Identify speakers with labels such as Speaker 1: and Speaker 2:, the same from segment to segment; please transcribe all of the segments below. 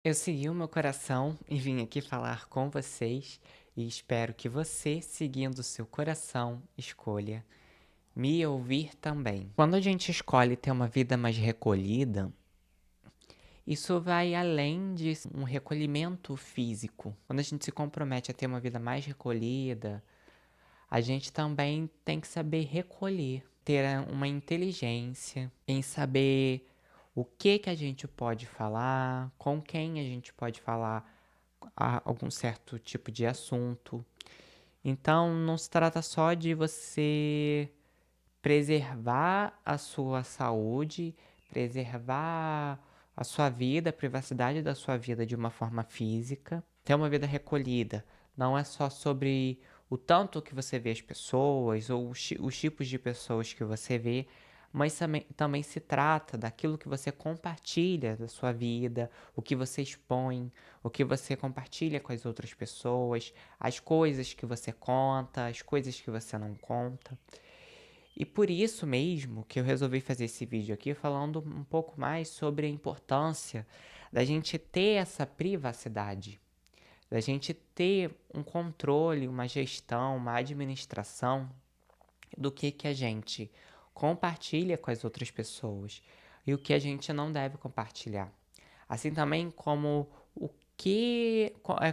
Speaker 1: Eu segui o meu coração e vim aqui falar com vocês e espero que você, seguindo o seu coração, escolha me ouvir também. Quando a gente escolhe ter uma vida mais recolhida, isso vai além de um recolhimento físico. Quando a gente se compromete a ter uma vida mais recolhida, a gente também tem que saber recolher, ter uma inteligência em saber o que a gente pode falar, com quem a gente pode falar algum certo tipo de assunto. Então, não se trata só de você preservar a sua saúde, preservar a sua vida, a privacidade da sua vida de uma forma física. Ter uma vida recolhida não é só sobre o tanto que você vê as pessoas ou os tipos de pessoas que você vê, mas também se trata daquilo que você compartilha da sua vida, o que você expõe, o que você compartilha com as outras pessoas, as coisas que você conta, as coisas que você não conta. E por isso mesmo que eu resolvi fazer esse vídeo aqui falando um pouco mais sobre a importância da gente ter essa privacidade, da gente ter um controle, uma gestão, uma administração do que a gente compartilha com as outras pessoas e o que a gente não deve compartilhar. Assim também como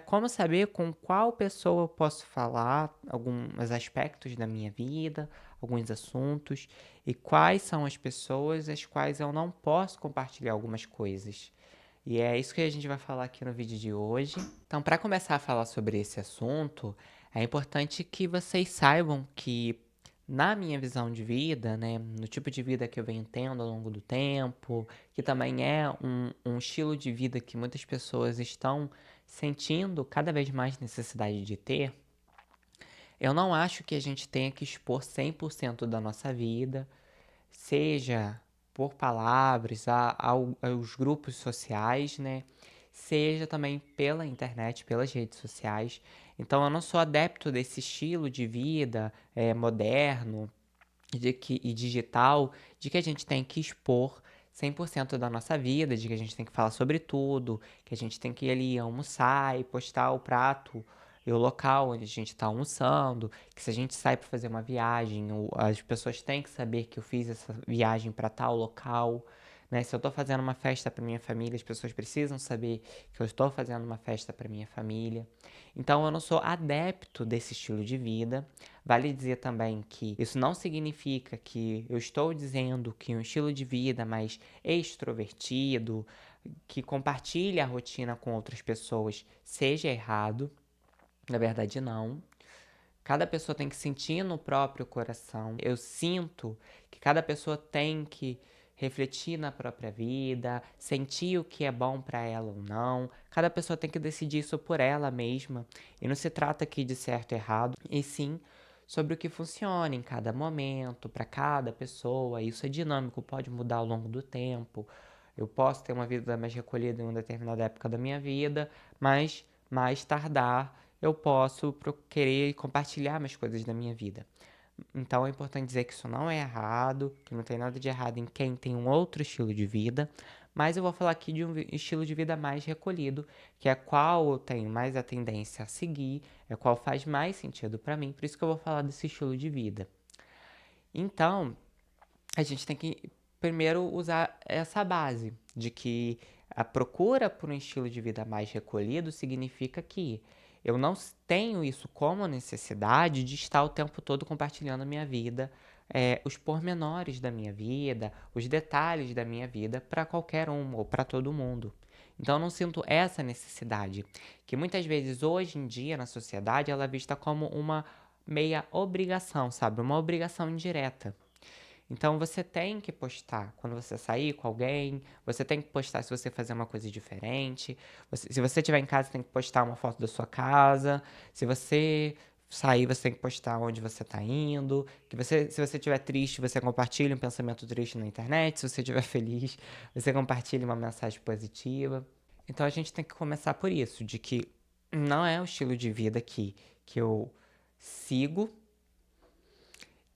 Speaker 1: como saber com qual pessoa eu posso falar alguns aspectos da minha vida, alguns assuntos, e quais são as pessoas as quais eu não posso compartilhar algumas coisas. E é isso que a gente vai falar aqui no vídeo de hoje. Então, para começar a falar sobre esse assunto, é importante que vocês saibam que, na minha visão de vida, né, no tipo de vida que eu venho tendo ao longo do tempo, que também é um estilo de vida que muitas pessoas estão sentindo cada vez mais necessidade de ter, eu não acho que a gente tenha que expor 100% da nossa vida, seja por palavras, aos grupos sociais, né? Seja também pela internet, pelas redes sociais. Então, eu não sou adepto desse estilo de vida moderno e digital, de que a gente tem que expor 100% da nossa vida, de que a gente tem que falar sobre tudo, que a gente tem que ir ali almoçar e postar o prato e o local onde a gente está almoçando, que se a gente sai para fazer uma viagem, as pessoas têm que saber que eu fiz essa viagem para tal local. Né? Se eu estou fazendo uma festa para minha família, as pessoas precisam saber que eu estou fazendo uma festa para minha família. Então, eu não sou adepto desse estilo de vida. Vale dizer também que isso não significa que eu estou dizendo que um estilo de vida mais extrovertido, que compartilha a rotina com outras pessoas, seja errado. Na verdade, não. Cada pessoa tem que sentir no próprio coração. Eu sinto que cada pessoa tem que refletir na própria vida, sentir o que é bom para ela ou não. Cada pessoa tem que decidir isso por ela mesma. E não se trata aqui de certo e errado, e sim sobre o que funciona em cada momento, para cada pessoa. Isso é dinâmico, pode mudar ao longo do tempo. Eu posso ter uma vida mais recolhida em uma determinada época da minha vida, mas mais tardar eu posso querer compartilhar mais coisas da minha vida. Então é importante dizer que isso não é errado, que não tem nada de errado em quem tem um outro estilo de vida, mas eu vou falar aqui de um estilo de vida mais recolhido, que é qual eu tenho mais a tendência a seguir, é qual faz mais sentido para mim, por isso que eu vou falar desse estilo de vida. Então, a gente tem que primeiro usar essa base de que a procura por um estilo de vida mais recolhido significa que eu não tenho isso como necessidade de estar o tempo todo compartilhando a minha vida, os pormenores da minha vida, os detalhes da minha vida para qualquer um ou para todo mundo. Então eu não sinto essa necessidade, que muitas vezes hoje em dia na sociedade ela é vista como uma meia obrigação, sabe? Uma obrigação indireta. Então você tem que postar quando você sair com alguém, você tem que postar se você fazer uma coisa diferente. Se você estiver em casa, tem que postar uma foto da sua casa. Se você sair, você tem que postar onde você está indo. Se você estiver triste, você compartilha um pensamento triste na internet. Se você estiver feliz, você compartilha uma mensagem positiva. Então a gente tem que começar por isso, de que não é o estilo de vida que eu sigo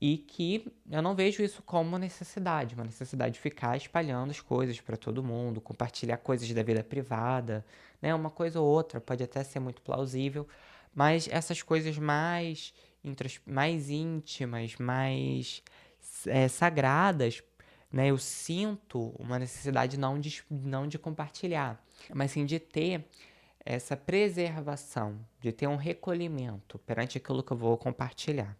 Speaker 1: e que eu não vejo isso como uma necessidade de ficar espalhando as coisas para todo mundo, compartilhar coisas da vida privada, né? Uma coisa ou outra pode até ser muito plausível, mas essas coisas mais íntimas, mais sagradas, né? Eu sinto uma necessidade não de compartilhar, mas sim de ter essa preservação, de ter um recolhimento perante aquilo que eu vou compartilhar.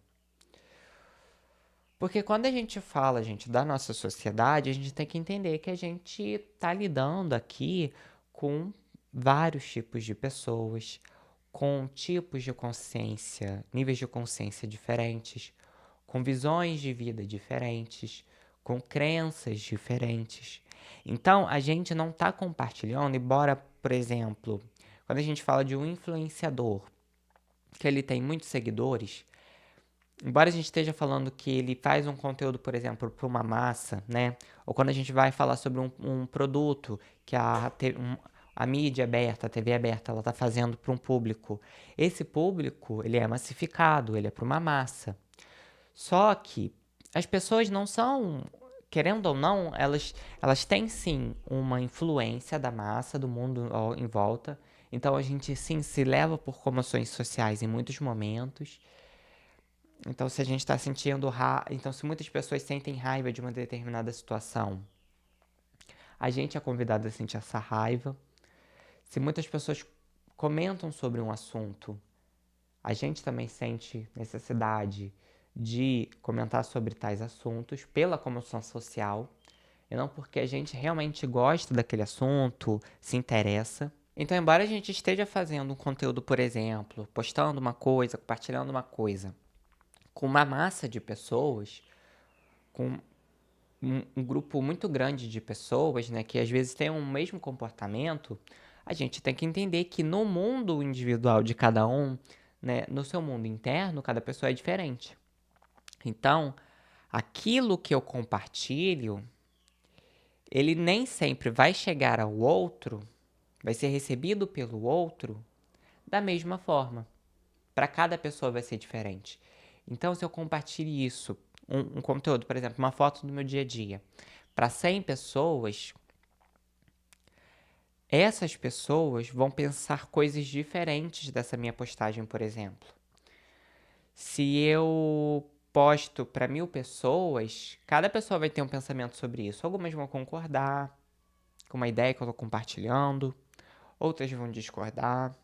Speaker 1: Porque quando a gente fala, gente, da nossa sociedade, a gente tem que entender que a gente está lidando aqui com vários tipos de pessoas, com tipos de consciência, níveis de consciência diferentes, com visões de vida diferentes, com crenças diferentes. Então, a gente não está compartilhando, embora, por exemplo, quando a gente fala de um influenciador, que ele tem muitos seguidores, embora a gente esteja falando que ele faz um conteúdo, por exemplo, para uma massa, né? Ou quando a gente vai falar sobre um produto que a mídia aberta, a TV aberta, ela está fazendo para um público. Esse público, ele é massificado, ele é para uma massa. Só que as pessoas não são, querendo ou não, elas têm sim uma influência da massa, do mundo em volta. Então a gente sim se leva por comoções sociais em muitos momentos. Então, se a gente está sentindo então se muitas pessoas sentem raiva de uma determinada situação, a gente é convidado a sentir essa raiva. Se muitas pessoas comentam sobre um assunto, a gente também sente necessidade de comentar sobre tais assuntos pela comoção social, e não porque a gente realmente gosta daquele assunto, se interessa. Então, embora a gente esteja fazendo um conteúdo, por exemplo, postando uma coisa, compartilhando uma coisa, com uma massa de pessoas, com um grupo muito grande de pessoas, né, que às vezes tem um mesmo comportamento, a gente tem que entender que no mundo individual de cada um, né, no seu mundo interno, cada pessoa é diferente. Então, aquilo que eu compartilho, ele nem sempre vai chegar ao outro, vai ser recebido pelo outro da mesma forma. Para cada pessoa vai ser diferente. Então, se eu compartilho isso, um conteúdo, por exemplo, uma foto do meu dia a dia, para 100 pessoas, essas pessoas vão pensar coisas diferentes dessa minha postagem, por exemplo. Se eu posto para 1000 pessoas, cada pessoa vai ter um pensamento sobre isso. Algumas vão concordar com uma ideia que eu estou compartilhando, outras vão discordar,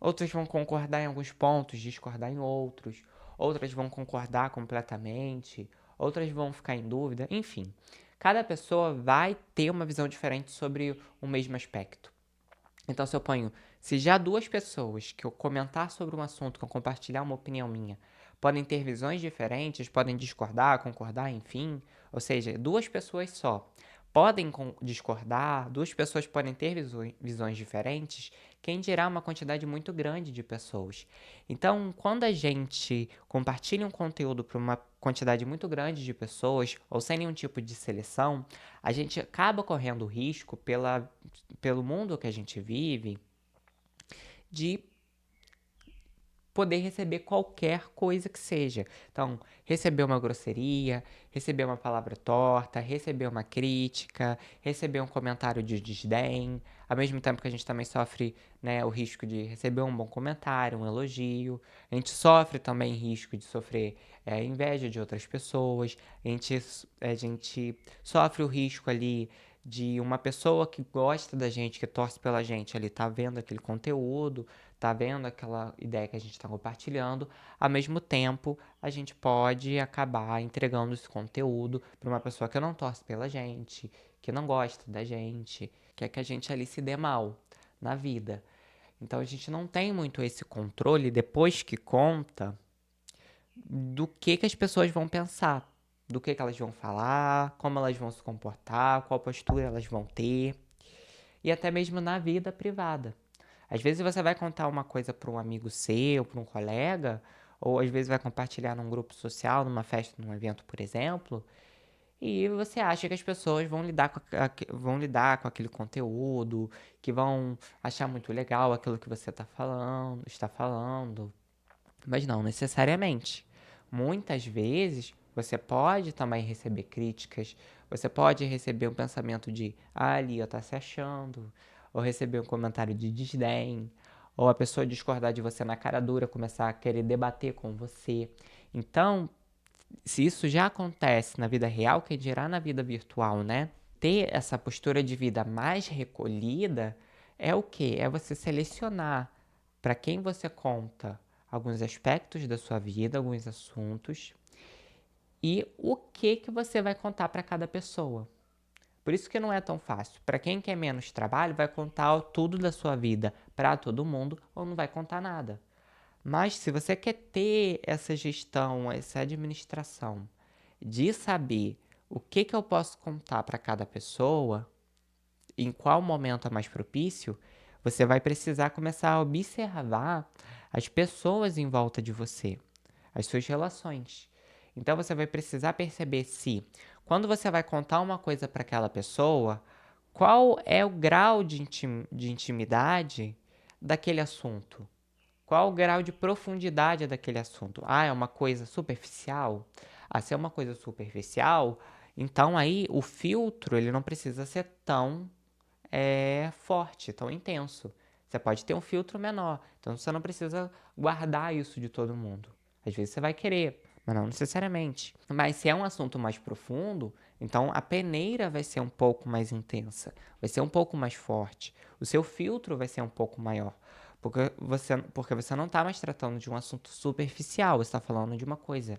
Speaker 1: outras vão concordar em alguns pontos, discordar em outros, outras vão concordar completamente, outras vão ficar em dúvida, enfim. Cada pessoa vai ter uma visão diferente sobre o mesmo aspecto. Então, se já duas pessoas que eu comentar sobre um assunto, que eu compartilhar uma opinião minha, podem ter visões diferentes, podem discordar, concordar, enfim, ou seja, duas pessoas só podem discordar, duas pessoas podem ter visões diferentes, quem dirá uma quantidade muito grande de pessoas. Então, quando a gente compartilha um conteúdo para uma quantidade muito grande de pessoas, ou sem nenhum tipo de seleção, a gente acaba correndo o risco, pelo mundo que a gente vive, de poder receber qualquer coisa que seja. Então, receber uma grosseria, receber uma palavra torta, receber uma crítica, receber um comentário de desdém, ao mesmo tempo que a gente também sofre, né, o risco de receber um bom comentário, um elogio. A gente sofre também risco de sofrer inveja de outras pessoas. A gente sofre o risco ali de uma pessoa que gosta da gente, que torce pela gente ali, tá vendo aquele conteúdo, tá vendo aquela ideia que a gente está compartilhando. Ao mesmo tempo, a gente pode acabar entregando esse conteúdo para uma pessoa que não torce pela gente, que não gosta da gente, quer que a gente ali se dê mal na vida. Então a gente não tem muito esse controle depois que conta do que as pessoas vão pensar, do que elas vão falar, como elas vão se comportar, qual postura elas vão ter, e até mesmo na vida privada. Às vezes você vai contar uma coisa para um amigo seu, para um colega, ou às vezes vai compartilhar num grupo social, numa festa, num evento, por exemplo, e você acha que as pessoas vão lidar com aquele conteúdo, que vão achar muito legal aquilo que você está falando, mas não necessariamente. Muitas vezes você pode também receber críticas, você pode receber um pensamento de ah, Lia tá se achando, ou receber um comentário de desdém, ou a pessoa discordar de você na cara dura, começar a querer debater com você. Então, se isso já acontece na vida real, que dirá na vida virtual, né? Ter essa postura de vida mais recolhida é o quê? É você selecionar para quem você conta alguns aspectos da sua vida, alguns assuntos, e o que você vai contar para cada pessoa. Por isso que não é tão fácil. Para quem quer menos trabalho, vai contar tudo da sua vida para todo mundo ou não vai contar nada. Mas se você quer ter essa gestão, essa administração de saber o que eu posso contar para cada pessoa, em qual momento é mais propício, você vai precisar começar a observar as pessoas em volta de você, as suas relações. Então você vai precisar perceber se, quando você vai contar uma coisa para aquela pessoa, qual é o grau de intimidade daquele assunto. Qual o grau de profundidade daquele assunto? Ah, é uma coisa superficial? Ah, se é uma coisa superficial, então aí o filtro ele não precisa ser tão forte, tão intenso. Você pode ter um filtro menor, então você não precisa guardar isso de todo mundo. Às vezes você vai querer, mas não necessariamente. Mas se é um assunto mais profundo, então a peneira vai ser um pouco mais intensa, vai ser um pouco mais forte. O seu filtro vai ser um pouco maior. Porque você não está mais tratando de um assunto superficial, você está falando de uma coisa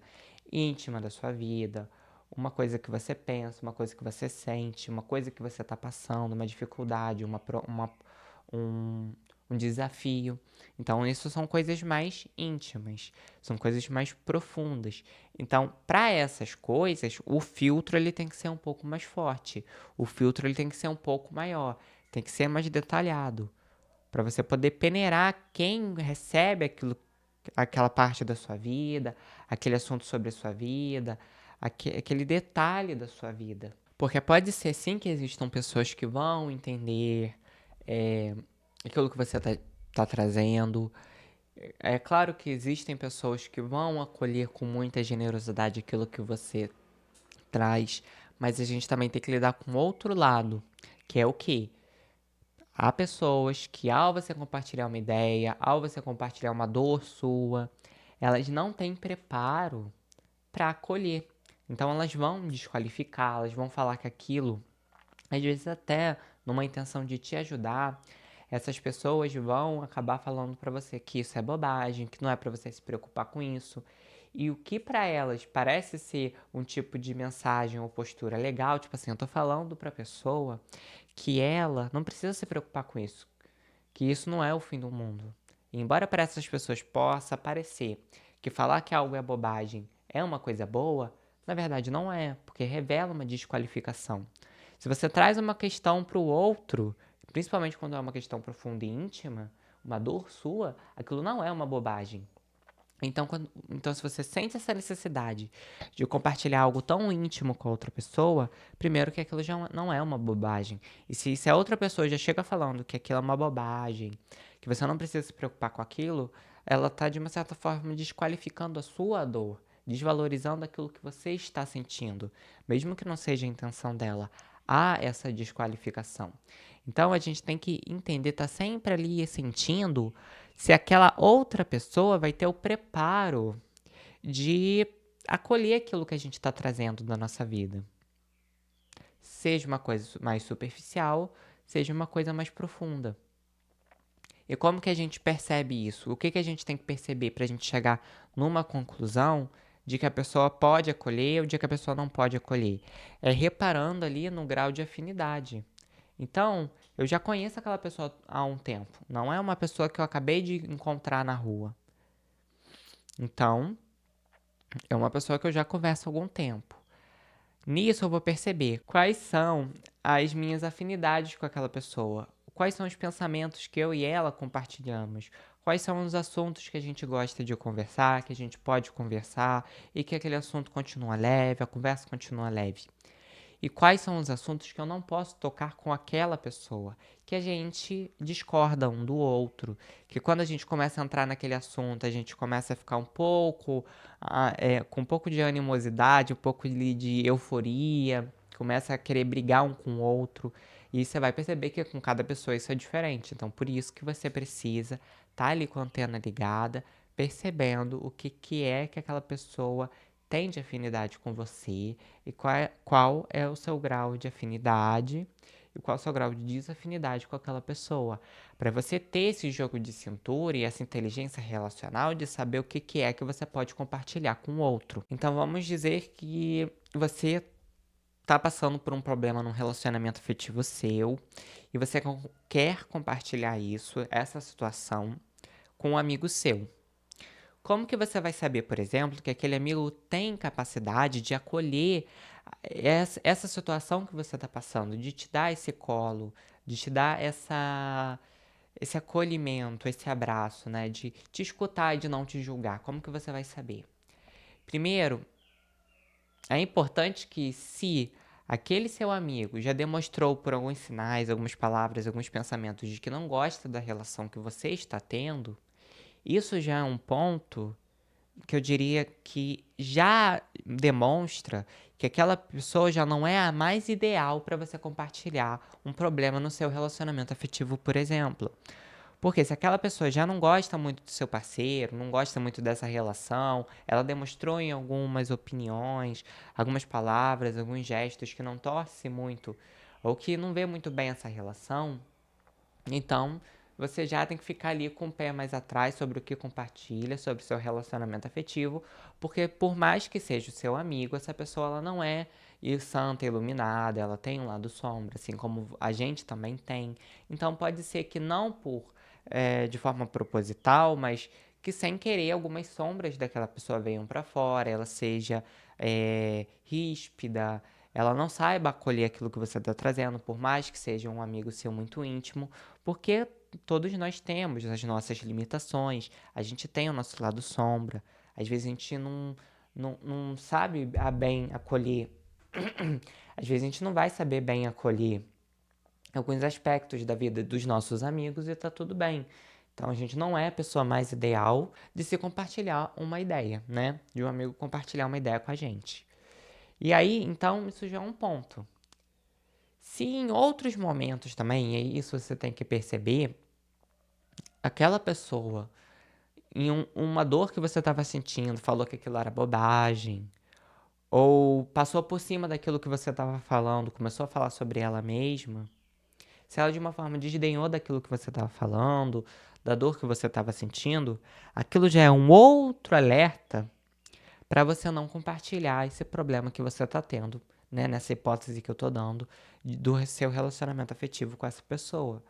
Speaker 1: íntima da sua vida, uma coisa que você pensa, uma coisa que você sente, uma coisa que você está passando, uma dificuldade, um, um desafio. Então, isso são coisas mais íntimas, são coisas mais profundas. Então, para essas coisas, o filtro ele tem que ser um pouco mais forte, o filtro ele tem que ser um pouco maior, tem que ser mais detalhado, para você poder peneirar quem recebe aquela parte da sua vida, aquele assunto sobre a sua vida, aquele detalhe da sua vida. Porque pode ser sim que existam pessoas que vão entender é, aquilo que você tá trazendo. É claro que existem pessoas que vão acolher com muita generosidade aquilo que você traz, mas a gente também tem que lidar com o outro lado, que é o quê? Há pessoas que, ao você compartilhar uma ideia, ao você compartilhar uma dor sua, elas não têm preparo para acolher. Então, elas vão desqualificar, elas vão falar que aquilo, às vezes até numa intenção de te ajudar, essas pessoas vão acabar falando para você que isso é bobagem, que não é para você se preocupar com isso. E o que para elas parece ser um tipo de mensagem ou postura legal, tipo assim, eu tô falando para a pessoa que ela não precisa se preocupar com isso, que isso não é o fim do mundo. E embora para essas pessoas possa parecer que falar que algo é bobagem é uma coisa boa, na verdade não é, porque revela uma desqualificação. Se você traz uma questão para o outro, principalmente quando é uma questão profunda e íntima, uma dor sua, aquilo não é uma bobagem. Então, se você sente essa necessidade de compartilhar algo tão íntimo com a outra pessoa, primeiro que aquilo já não é uma bobagem. E se a outra pessoa já chega falando que aquilo é uma bobagem, que você não precisa se preocupar com aquilo, ela está, de uma certa forma, desqualificando a sua dor, desvalorizando aquilo que você está sentindo, mesmo que não seja a intenção dela. Há essa desqualificação. Então, a gente tem que entender, tá sempre ali sentindo se aquela outra pessoa vai ter o preparo de acolher aquilo que a gente está trazendo da nossa vida. Seja uma coisa mais superficial, seja uma coisa mais profunda. E como que a gente percebe isso? O que a gente tem que perceber para a gente chegar numa conclusão de que a pessoa pode acolher ou de que a pessoa não pode acolher? É reparando ali no grau de afinidade. Então, eu já conheço aquela pessoa há um tempo. Não é uma pessoa que eu acabei de encontrar na rua. Então, é uma pessoa que eu já converso há algum tempo. Nisso eu vou perceber quais são as minhas afinidades com aquela pessoa, quais são os pensamentos que eu e ela compartilhamos, quais são os assuntos que a gente gosta de conversar, que a gente pode conversar e que aquele assunto continua leve, a conversa continua leve. e quais são os assuntos que eu não posso tocar com aquela pessoa, que a gente discorda um do outro, que quando a gente começa a entrar naquele assunto, a gente começa a ficar um pouco, com um pouco de animosidade, um pouco de euforia, começa a querer brigar um com o outro, e você vai perceber que com cada pessoa isso é diferente. Então, por isso que você precisa estar ali com a antena ligada, percebendo o que é que aquela pessoa tem de afinidade com você e qual é o seu grau de afinidade e qual é o seu grau de desafinidade com aquela pessoa. Para você ter esse jogo de cintura e essa inteligência relacional de saber o que é que você pode compartilhar com o outro. Então, vamos dizer que você tá passando por um problema num relacionamento afetivo seu e você quer compartilhar essa situação, com um amigo seu. Como que você vai saber, por exemplo, que aquele amigo tem capacidade de acolher essa situação que você está passando, de te dar esse colo, de te dar esse acolhimento, esse abraço, né? De te escutar e de não te julgar. Como que você vai saber? Primeiro, é importante que se aquele seu amigo já demonstrou por alguns sinais, algumas palavras, alguns pensamentos de que não gosta da relação que você está tendo, isso já é um ponto que eu diria que já demonstra que aquela pessoa já não é a mais ideal para você compartilhar um problema no seu relacionamento afetivo, por exemplo. Porque se aquela pessoa já não gosta muito do seu parceiro, não gosta muito dessa relação, ela demonstrou em algumas opiniões, algumas palavras, alguns gestos que não torce muito ou que não vê muito bem essa relação, então você já tem que ficar ali com o pé mais atrás sobre o que compartilha, sobre o seu relacionamento afetivo, porque por mais que seja o seu amigo, essa pessoa ela não é santa, iluminada, ela tem um lado sombra, assim como a gente também tem. Então pode ser que não de forma proposital, mas que sem querer algumas sombras daquela pessoa venham para fora, ela seja ríspida, ela não saiba acolher aquilo que você está trazendo, por mais que seja um amigo seu muito íntimo, porque todos nós temos as nossas limitações, a gente tem o nosso lado sombra, às vezes a gente não sabe bem acolher, às vezes a gente não vai saber bem acolher alguns aspectos da vida dos nossos amigos e tá tudo bem. Então a gente não é a pessoa mais ideal de se compartilhar uma ideia, né? De um amigo compartilhar uma ideia com a gente. E aí, então, isso já é um ponto. Se em outros momentos também, e isso você tem que perceber, aquela pessoa, em uma dor que você estava sentindo, falou que aquilo era bobagem, ou passou por cima daquilo que você estava falando, começou a falar sobre ela mesma, se ela de uma forma desdenhou daquilo que você estava falando, da dor que você estava sentindo, aquilo já é um outro alerta para você não compartilhar esse problema que você está tendo, né? Nessa hipótese que eu estou dando do seu relacionamento afetivo com essa pessoa.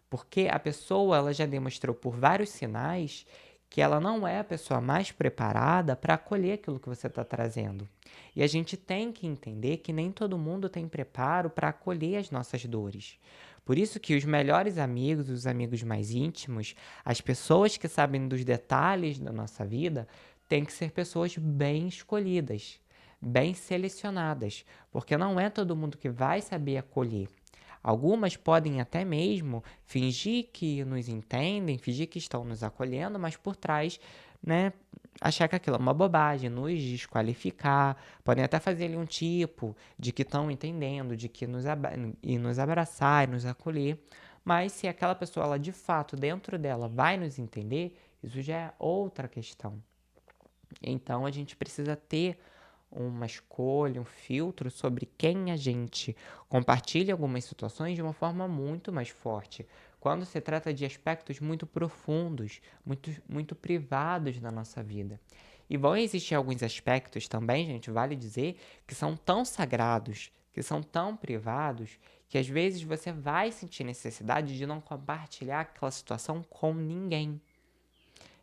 Speaker 1: Porque a pessoa ela já demonstrou por vários sinais que ela não é a pessoa mais preparada para acolher aquilo que você está trazendo. E a gente tem que entender que nem todo mundo tem preparo para acolher as nossas dores. Por isso que os melhores amigos, os amigos mais íntimos, as pessoas que sabem dos detalhes da nossa vida, têm que ser pessoas bem escolhidas, bem selecionadas, porque não é todo mundo que vai saber acolher. Algumas podem até mesmo fingir que nos entendem, fingir que estão nos acolhendo, mas por trás, né, achar que aquilo é uma bobagem, nos desqualificar, podem até fazer ali um tipo de que estão entendendo, de que nos abraçar e nos acolher, mas se aquela pessoa, ela de fato, dentro dela, vai nos entender, isso já é outra questão. Então a gente precisa ter uma escolha, um filtro sobre quem a gente compartilha algumas situações de uma forma muito mais forte. Quando se trata de aspectos muito profundos, muito privados da nossa vida. E vão existir alguns aspectos também, gente, vale dizer, que são tão sagrados, que são tão privados, que às vezes você vai sentir necessidade de não compartilhar aquela situação com ninguém.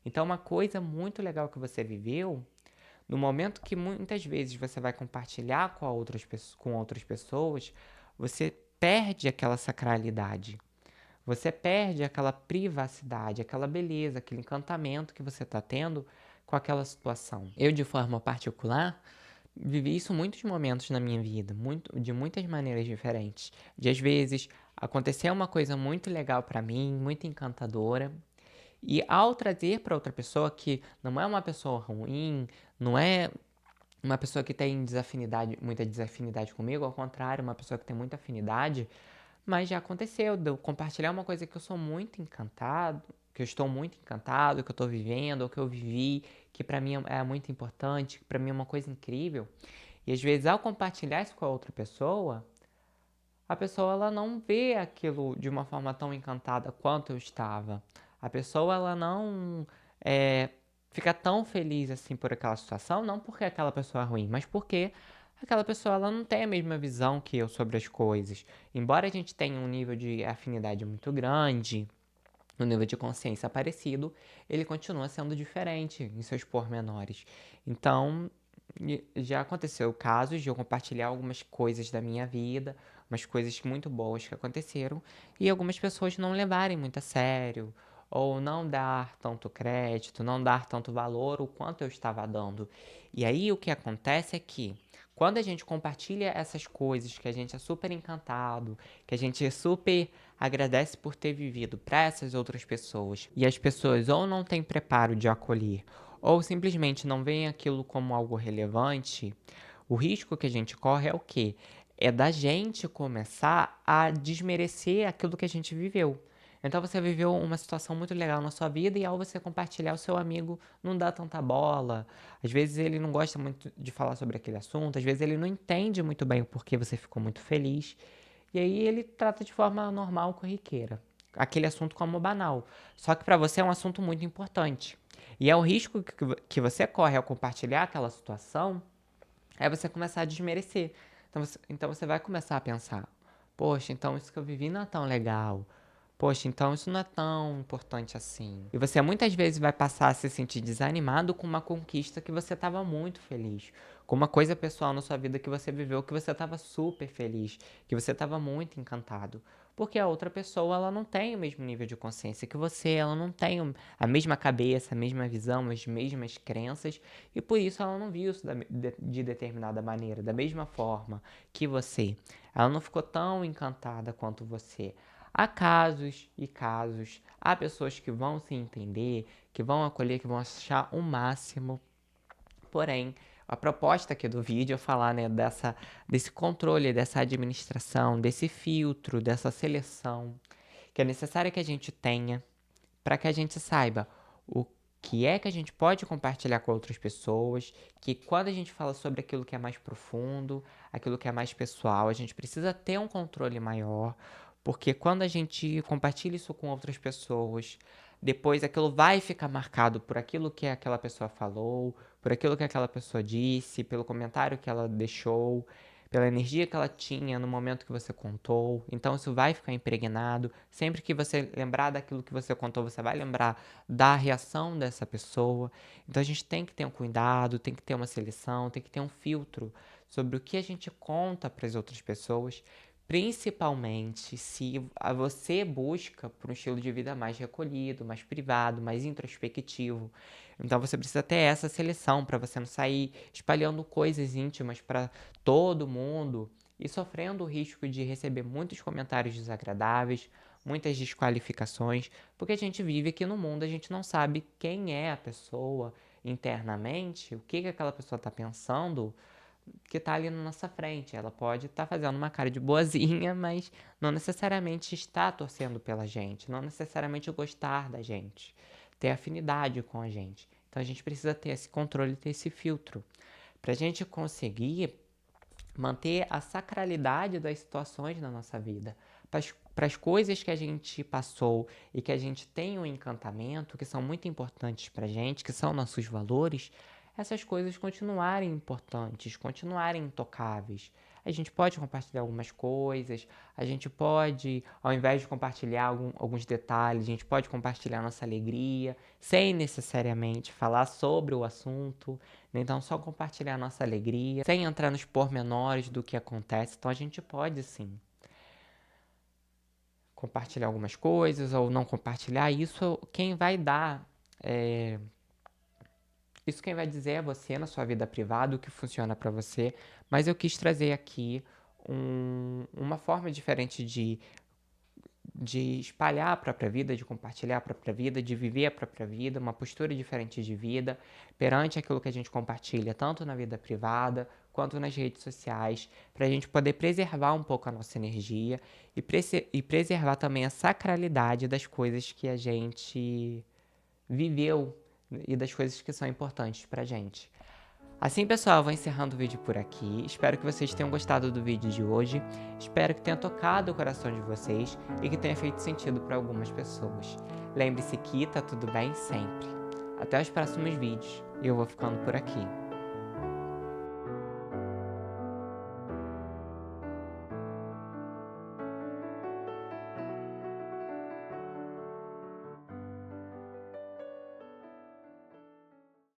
Speaker 1: Então, uma coisa muito legal que você viveu no momento que muitas vezes você vai compartilhar com outras pessoas, você perde aquela sacralidade. Você perde aquela privacidade, aquela beleza, aquele encantamento que você está tendo com aquela situação. Eu, de forma particular, vivi isso muitos momentos na minha vida, de muitas maneiras diferentes. De às vezes acontecer uma coisa muito legal pra mim, muito encantadora, e ao trazer para outra pessoa que não é uma pessoa ruim, não é uma pessoa que tem muita desafinidade comigo, ao contrário, uma pessoa que tem muita afinidade, mas já aconteceu de eu compartilhar uma coisa que eu sou muito encantado, que eu estou muito encantado, que eu estou vivendo, ou que eu vivi, que pra mim é muito importante, que pra mim é uma coisa incrível. E às vezes ao compartilhar isso com a outra pessoa, a pessoa ela não vê aquilo de uma forma tão encantada quanto eu estava. A pessoa ela não é, fica tão feliz assim por aquela situação, não porque aquela pessoa é ruim, mas porque aquela pessoa ela não tem a mesma visão que eu sobre as coisas. Embora a gente tenha um nível de afinidade muito grande, um nível de consciência parecido, ele continua sendo diferente em seus pormenores. Então, já aconteceu casos de eu compartilhar algumas coisas da minha vida, umas coisas muito boas que aconteceram, e algumas pessoas não levarem muito a sério, ou não dar tanto crédito, não dar tanto valor o quanto eu estava dando. E aí o que acontece é que quando a gente compartilha essas coisas, que a gente é super encantado, que a gente é super agradece por ter vivido para essas outras pessoas, e as pessoas ou não têm preparo de acolher, ou simplesmente não veem aquilo como algo relevante, o risco que a gente corre é o quê? É da gente começar a desmerecer aquilo que a gente viveu. Então você viveu uma situação muito legal na sua vida e ao você compartilhar, o seu amigo não dá tanta bola. Às vezes ele não gosta muito de falar sobre aquele assunto, às vezes ele não entende muito bem o porquê você ficou muito feliz. E aí ele trata de forma normal, corriqueira, aquele assunto como banal. Só que para você é um assunto muito importante. E é o risco que você corre ao compartilhar aquela situação, é você começar a desmerecer. Então você vai começar a pensar: poxa, então isso que eu vivi não é tão legal. Poxa, então isso não é tão importante assim. E você muitas vezes vai passar a se sentir desanimado com uma conquista que você estava muito feliz. Com uma coisa pessoal na sua vida que você viveu que você estava super feliz. Que você estava muito encantado. Porque a outra pessoa, ela não tem o mesmo nível de consciência que você, ela não tem a mesma cabeça, a mesma visão, as mesmas crenças, e por isso ela não viu isso de determinada maneira, da mesma forma que você. Ela não ficou tão encantada quanto você. Há casos e casos, há pessoas que vão se entender, que vão acolher, que vão achar o máximo. Porém, a proposta aqui do vídeo é falar, né, desse controle, dessa administração, desse filtro, dessa seleção, que é necessário que a gente tenha para que a gente saiba o que é que a gente pode compartilhar com outras pessoas, que quando a gente fala sobre aquilo que é mais profundo, aquilo que é mais pessoal, a gente precisa ter um controle maior, porque quando a gente compartilha isso com outras pessoas, depois aquilo vai ficar marcado por aquilo que aquela pessoa falou, por aquilo que aquela pessoa disse, pelo comentário que ela deixou, pela energia que ela tinha no momento que você contou. Então isso vai ficar impregnado. Sempre que você lembrar daquilo que você contou, você vai lembrar da reação dessa pessoa. Então a gente tem que ter um cuidado, tem que ter uma seleção, tem que ter um filtro sobre o que a gente conta para as outras pessoas, principalmente se você busca por um estilo de vida mais recolhido, mais privado, mais introspectivo. Então você precisa ter essa seleção para você não sair espalhando coisas íntimas para todo mundo e sofrendo o risco de receber muitos comentários desagradáveis, muitas desqualificações, porque a gente vive aqui no mundo, a gente não sabe quem é a pessoa internamente, o que aquela pessoa está pensando, que está ali na nossa frente. Ela pode estar fazendo uma cara de boazinha, mas não necessariamente está torcendo pela gente, não necessariamente gostar da gente, ter afinidade com a gente. Então a gente precisa ter esse controle, ter esse filtro, para a gente conseguir manter a sacralidade das situações na nossa vida, para as coisas que a gente passou e que a gente tem um encantamento, que são muito importantes para a gente, que são nossos valores, essas coisas continuarem importantes, continuarem intocáveis. A gente pode compartilhar algumas coisas, a gente pode, ao invés de compartilhar alguns detalhes, a gente pode compartilhar nossa alegria, sem necessariamente falar sobre o assunto, então só compartilhar nossa alegria, sem entrar nos pormenores do que acontece. Então a gente pode sim compartilhar algumas coisas ou não compartilhar. Isso quem vai dar é, Isso quem vai dizer é você na sua vida privada, o que funciona para você, mas eu quis trazer aqui uma forma diferente de espalhar a própria vida, de compartilhar a própria vida, de viver a própria vida, uma postura diferente de vida perante aquilo que a gente compartilha, tanto na vida privada quanto nas redes sociais, para a gente poder preservar um pouco a nossa energia e preservar também a sacralidade das coisas que a gente viveu e das coisas que são importantes pra gente. Assim, pessoal, eu vou encerrando o vídeo por aqui. Espero que vocês tenham gostado do vídeo de hoje. Espero que tenha tocado o coração de vocês e que tenha feito sentido para algumas pessoas. Lembre-se que tá tudo bem sempre. Até os próximos vídeos e eu vou ficando por aqui.